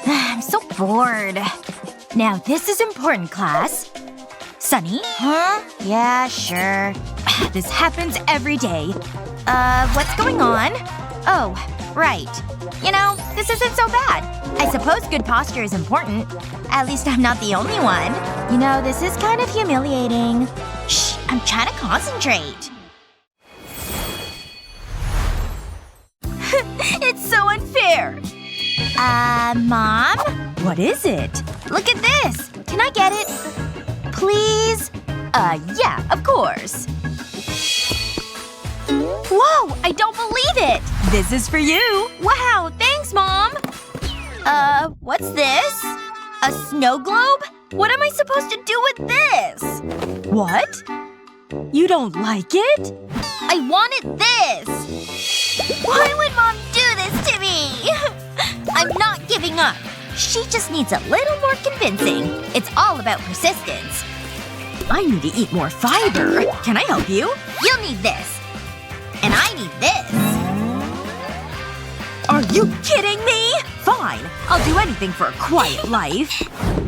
I'm so bored. Now this is important, class. Sunny? Huh? Yeah, sure. This happens every day. What's going on? Oh, right. You know, this isn't so bad. I suppose good posture is important. At least I'm not the only one. You know, this is kind of humiliating. Shh, I'm trying to concentrate. It's so unfair. Mom? What is it? Look at this. Can I get it? Please? Yeah, of course. Whoa! I don't believe it! This is for you! Wow, thanks, Mom! What's this? A snow globe? What am I supposed to do with this? What? You don't like it? I wanted this! Why would Mom do this to me? I'm not giving up. She just needs a little more convincing. It's all about persistence. I need to eat more fiber. Can I help you? You'll need this. And I need this. Are you kidding me? Fine. I'll do anything for a quiet life.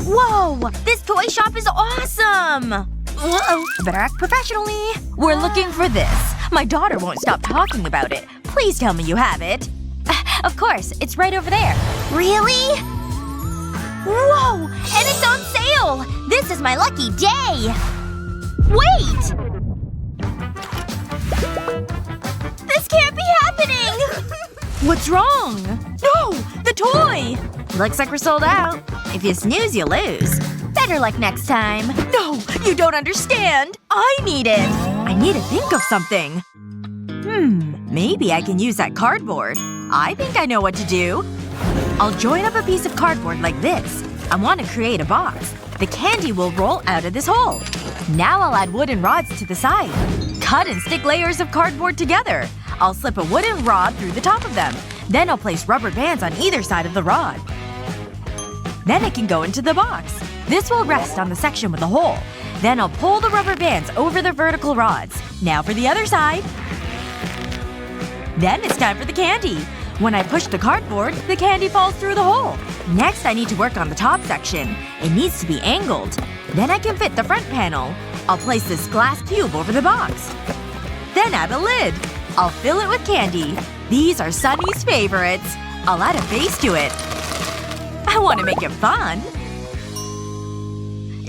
Whoa! This toy shop is awesome! Uh-oh. I better act professionally. We're looking for this. My daughter won't stop talking about it. Please tell me you have it. Of course. It's right over there. Really? Whoa! And it's on sale! This is my lucky day! Wait! This can't be happening! What's wrong? No! The toy! Looks like we're sold out. If you snooze, you lose. Better luck next time. No! You don't understand! I need it! I need to think of something. Maybe I can use that cardboard. I think I know what to do. I'll join up a piece of cardboard like this. I want to create a box. The candy will roll out of this hole. Now I'll add wooden rods to the side. Cut and stick layers of cardboard together. I'll slip a wooden rod through the top of them. Then I'll place rubber bands on either side of the rod. Then it can go into the box. This will rest on the section with the hole. Then I'll pull the rubber bands over the vertical rods. Now for the other side. Then it's time for the candy. When I push the cardboard, the candy falls through the hole. Next I need to work on the top section. It needs to be angled. Then I can fit the front panel. I'll place this glass cube over the box. Then add a lid. I'll fill it with candy. These are Sunny's favorites. I'll add a base to it. I want to make it fun.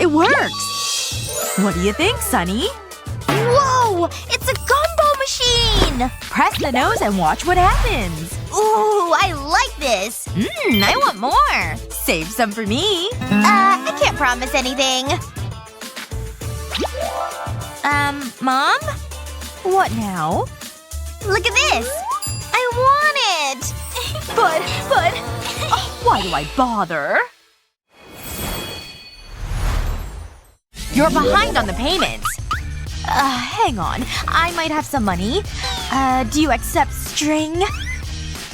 It works! What do you think, Sunny? Whoa! It's a gumball machine! Press the nose and watch what happens. Ooh, I like this! I want more! Save some for me. I can't promise anything. Mom? What now? Look at this! I want it! but… Oh, why do I bother? You're behind on the payments. Hang on. I might have some money. Do you accept string?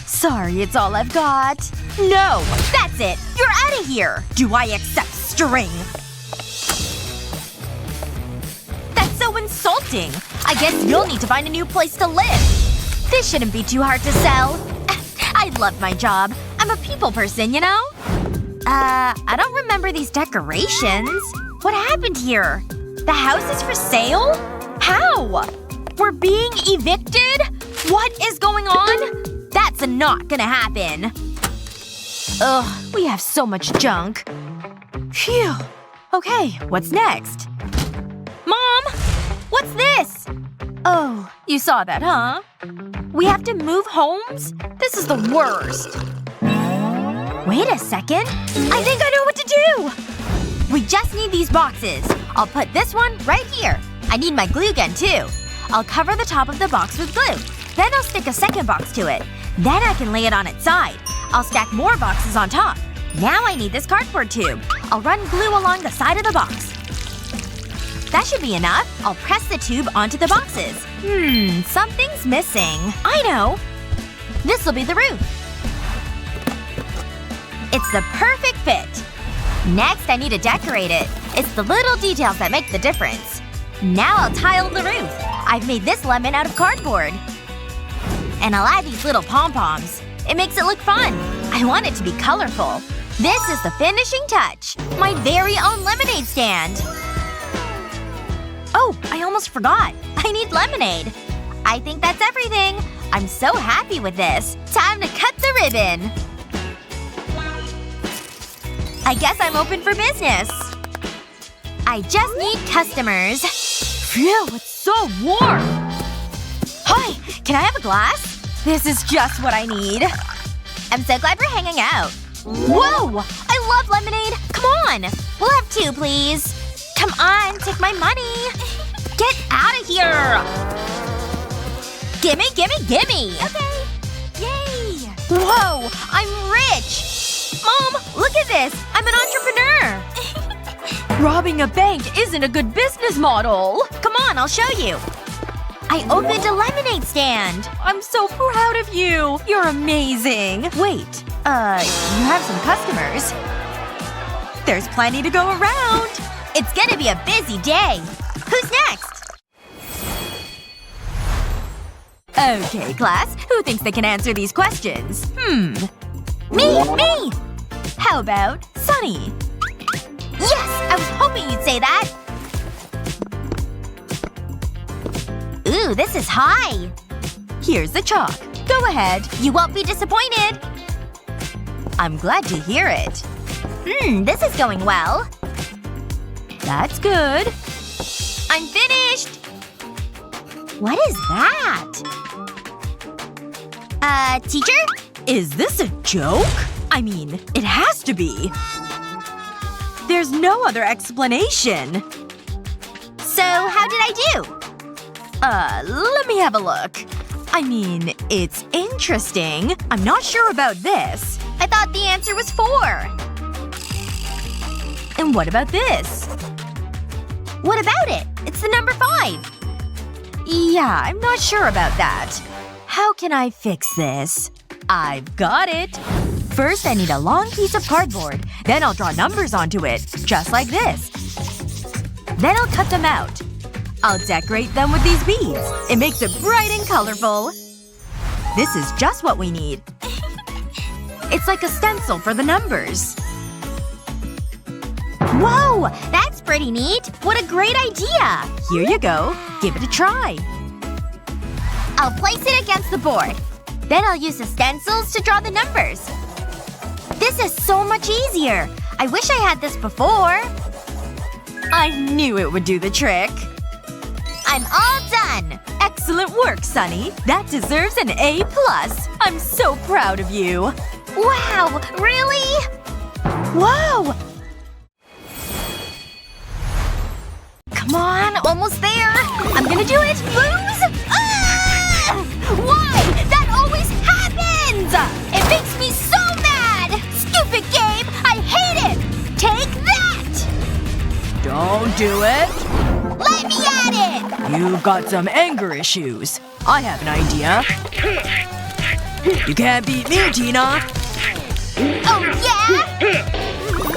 Sorry, it's all I've got. No! That's it! You're out of here! Do I accept string? That's so insulting! I guess you'll need to find a new place to live. This shouldn't be too hard to sell. I love my job. I'm a people person, you know? I don't remember these decorations. What happened here? The house is for sale? How? We're being evicted? What is going on? That's not gonna happen. Ugh, we have so much junk. Phew. Okay, what's next? Mom! What's this? Oh, you saw that, huh? We have to move homes? This is the worst. Wait a second. I think I know what to do! We just need these boxes. I'll put this one right here. I need my glue gun, too. I'll cover the top of the box with glue. Then I'll stick a second box to it. Then I can lay it on its side. I'll stack more boxes on top. Now I need this cardboard tube. I'll run glue along the side of the box. That should be enough. I'll press the tube onto the boxes. Something's missing. I know. This'll be the roof. It's the perfect fit. Next, I need to decorate it. It's the little details that make the difference. Now I'll tile the roof. I've made this lemon out of cardboard. And I'll add these little pom-poms. It makes it look fun. I want it to be colorful. This is the finishing touch. My very own lemonade stand. Oh, I almost forgot. I need lemonade. I think that's everything. I'm so happy with this. Time to cut the ribbon. I guess I'm open for business. I just need customers. Phew, it's so warm. Hi, can I have a glass? This is just what I need. I'm so glad we're hanging out. Whoa! I love lemonade! Come on! We'll have 2, please. Come on, take my money. Get out of here! Gimme, gimme, gimme! Okay. Yay! Whoa! I'm rich! Mom, look at this! I'm an entrepreneur! Robbing a bank isn't a good business model! Come on, I'll show you. I opened a lemonade stand! I'm so proud of you! You're amazing! Wait. You have some customers. There's plenty to go around! It's gonna be a busy day! Who's next? Okay, class. Who thinks they can answer these questions? Me! How about Sunny? Yes! I was hoping you'd say that! Ooh, this is high! Here's the chalk. Go ahead. You won't be disappointed! I'm glad to hear it. This is going well. That's good. I'm finished! What is that? Teacher? Is this a joke? I mean, it has to be. There's no other explanation. So, how did I do? Let me have a look. I mean, it's interesting. I'm not sure about this. I thought the answer was 4. And what about this? What about it? It's the number 5. Yeah, I'm not sure about that. How can I fix this? I've got it! First, I need a long piece of cardboard. Then I'll draw numbers onto it. Just like this. Then I'll cut them out. I'll decorate them with these beads. It makes it bright and colorful. This is just what we need. It's like a stencil for the numbers. Whoa! That's pretty neat! What a great idea! Here you go. Give it a try. I'll place it against the board. Then I'll use the stencils to draw the numbers. This is so much easier. I wish I had this before. I knew it would do the trick. I'm all done! Excellent work, Sunny. That deserves an A+. I'm so proud of you. Wow! Really? Whoa! Come on, almost there. I'm gonna do it. Lose? Ah! Why? That always happens! It makes me so mad! Stupid game! I hate it! Take that! Don't do it. Let me at it! You've got some anger issues. I have an idea. You can't beat me, Tina. Oh, yeah?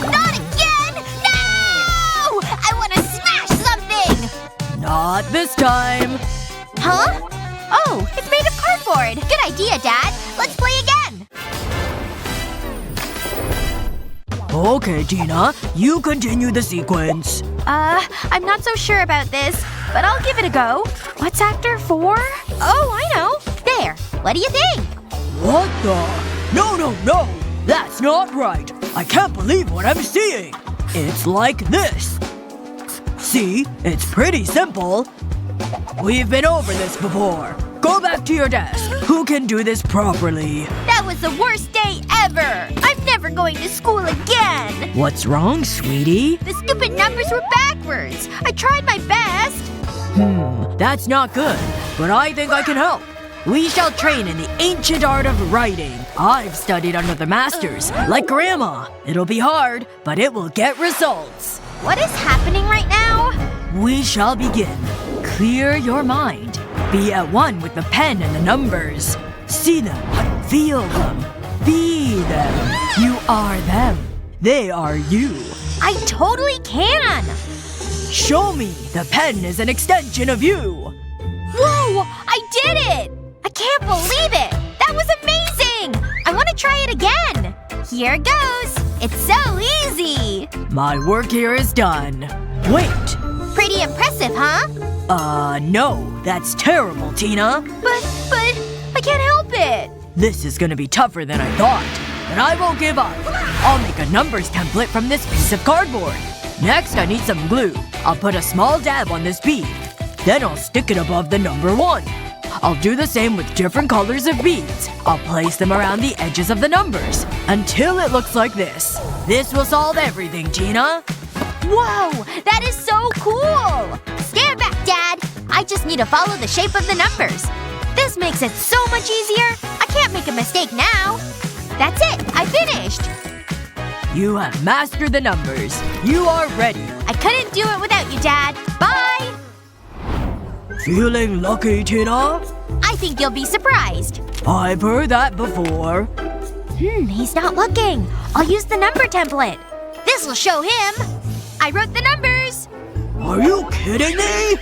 Not again! No! I want to smash something! Not this time. Huh? Oh, it's made of cardboard. Good idea, Dad. Let's play again. Okay, Tina. You continue the sequence. I'm not so sure about this, but I'll give it a go. What's after 4? Oh, I know. There. What do you think? What the? No. That's not right. I can't believe what I'm seeing. It's like this. See? It's pretty simple. We've been over this before. Go back to your desk. Who can do this properly? That was the worst day ever! I'm never going to school again! What's wrong, sweetie? The stupid numbers were backwards! I tried my best! That's not good. But I think I can help. We shall train in the ancient art of writing. I've studied under the masters, like Grandma. It'll be hard, but it will get results. What is happening right now? We shall begin. Clear your mind. Be at one with the pen and the numbers. See them. Feel them. Be them. You are them. They are you. I totally can! Show me. The pen is an extension of you. Whoa! I did it! I can't believe it! That was amazing! I want to try it again! Here goes! It's so easy! My work here is done. Wait. Pretty impressive, huh? No. That's terrible, Tina. But, I can't help it. This is gonna be tougher than I thought. But I won't give up. I'll make a numbers template from this piece of cardboard. Next, I need some glue. I'll put a small dab on this bead. Then I'll stick it above the number 1. I'll do the same with different colors of beads. I'll place them around the edges of the numbers. Until it looks like this. This will solve everything, Tina. Whoa! That is so cool! Stand back, Dad! I just need to follow the shape of the numbers. This makes it so much easier. I can't make a mistake now. That's it! I finished! You have mastered the numbers. You are ready. I couldn't do it without you, Dad. Bye! Feeling lucky, Tina? I think you'll be surprised. I've heard that before. He's not looking. I'll use the number template. This'll show him. I wrote the numbers. Are you kidding me?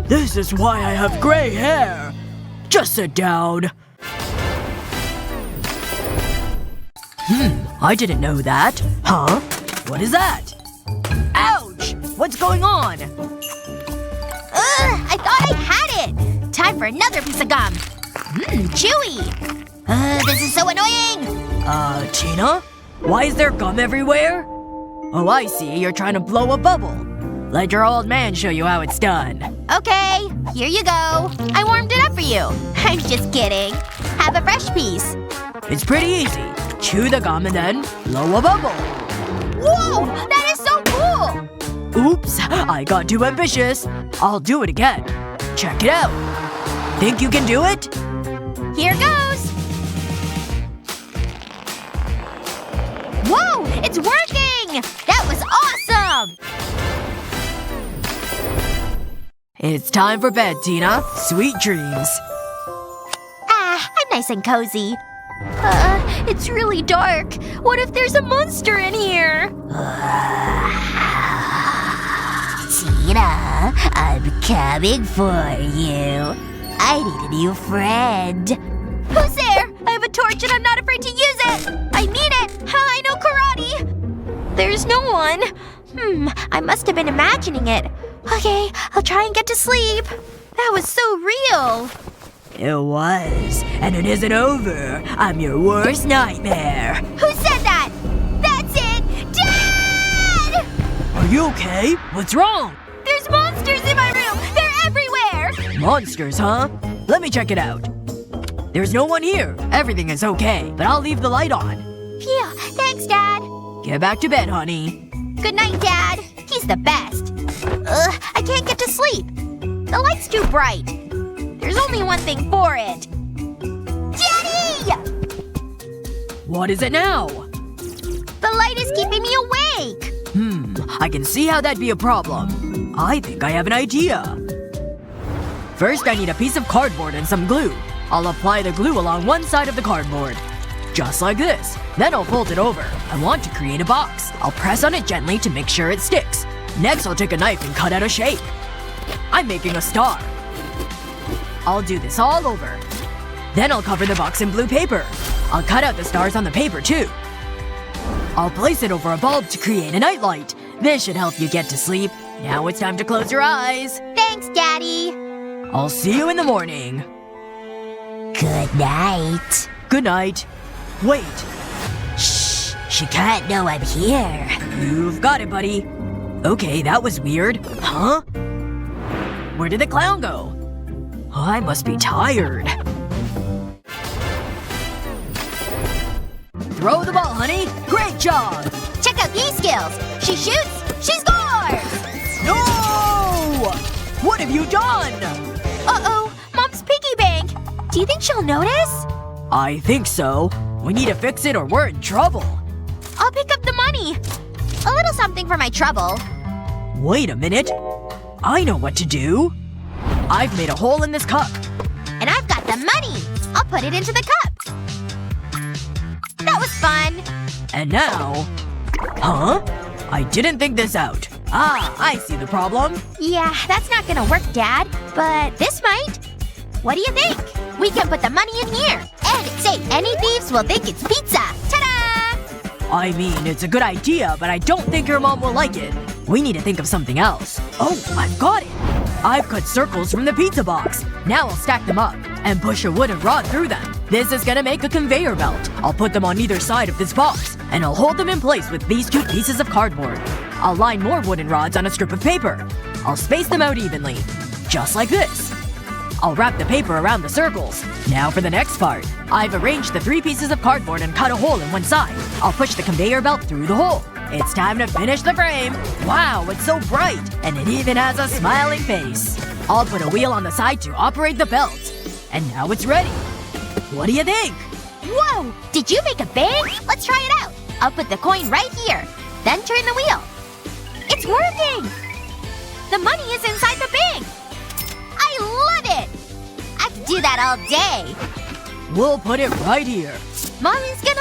This is why I have gray hair. Just sit down. I didn't know that. Huh? What is that? Ouch! What's going on? I thought I had it! Time for another piece of gum. Chewy! This is so annoying! Tina? Why is there gum everywhere? Oh, I see. You're trying to blow a bubble. Let your old man show you how it's done. Okay, here you go. I warmed it up for you. I'm just kidding. Have a fresh piece. It's pretty easy. Chew the gum and then blow a bubble. Whoa! That is so cool! Oops. I got too ambitious. I'll do it again. Check it out. Think you can do it? Here goes! Whoa! It's working! That was awesome! It's time for bed, Tina. Sweet dreams. I'm nice and cozy. It's really dark. What if there's a monster in here? Tina, I'm coming for you. I need a new friend. Who's there? I have a torch and I'm not afraid to use it! I need it! I know karate! There's no one. I must have been imagining it. Okay, I'll try and get to sleep. That was so real. It was. And it isn't over. I'm your worst nightmare. Who said that? That's it! Dad! Are you okay? What's wrong? There's monsters in my room! They're everywhere! Monsters, huh? Let me check it out. There's no one here. Everything is okay. But I'll leave the light on. Phew, thanks, Dad. Get back to bed, honey. Good night, Dad. He's the best. I can't get to sleep. The light's too bright. There's only one thing for it. Daddy! What is it now? The light is keeping me awake. I can see how that'd be a problem. I think I have an idea. First, I need a piece of cardboard and some glue. I'll apply the glue along one side of the cardboard. Just like this. Then I'll fold it over. I want to create a box. I'll press on it gently to make sure it sticks. Next, I'll take a knife and cut out a shape. I'm making a star. I'll do this all over. Then I'll cover the box in blue paper. I'll cut out the stars on the paper, too. I'll place it over a bulb to create a nightlight. This should help you get to sleep. Now it's time to close your eyes. Thanks, Daddy. I'll see you in the morning. Good night. Good night. Wait. Shh. She can't know I'm here. You've got it, buddy. Okay, that was weird. Huh? Where did the clown go? I must be tired. Throw the ball, honey. Great job. Check out these skills. She shoots, she scores! No! What have you done? Uh-oh. Mom's piggy bank. Do you think she'll notice? I think so. We need to fix it or we're in trouble. I'll pick up the money. A little something for my trouble. Wait a minute. I know what to do. I've made a hole in this cup. And I've got the money. I'll put it into the cup. That was fun. And now… Huh? I didn't think this out. Ah, I see the problem. Yeah, that's not gonna work, Dad. But this might. What do you think? We can put the money in here. And say any thieves will think it's pizza. Ta-da! I mean, it's a good idea, but I don't think your mom will like it. We need to think of something else. Oh, I've got it! I've cut circles from the pizza box. Now I'll stack them up and push a wooden rod through them. This is gonna make a conveyor belt. I'll put them on either side of this box, and I'll hold them in place with these 2 pieces of cardboard. I'll line more wooden rods on a strip of paper. I'll space them out evenly. Just like this. I'll wrap the paper around the circles. Now for the next part. I've arranged the 3 pieces of cardboard and cut a hole in one side. I'll push the conveyor belt through the hole. It's time to finish the frame. Wow, it's so bright. And it even has a smiling face. I'll put a wheel on the side to operate the belt. And now it's ready. What do you think? Whoa! Did you make a bank? Let's try it out. I'll put the coin right here. Then turn the wheel. It's working! The money is inside the bank! I love it! I could do that all day. We'll put it right here. Mommy's gonna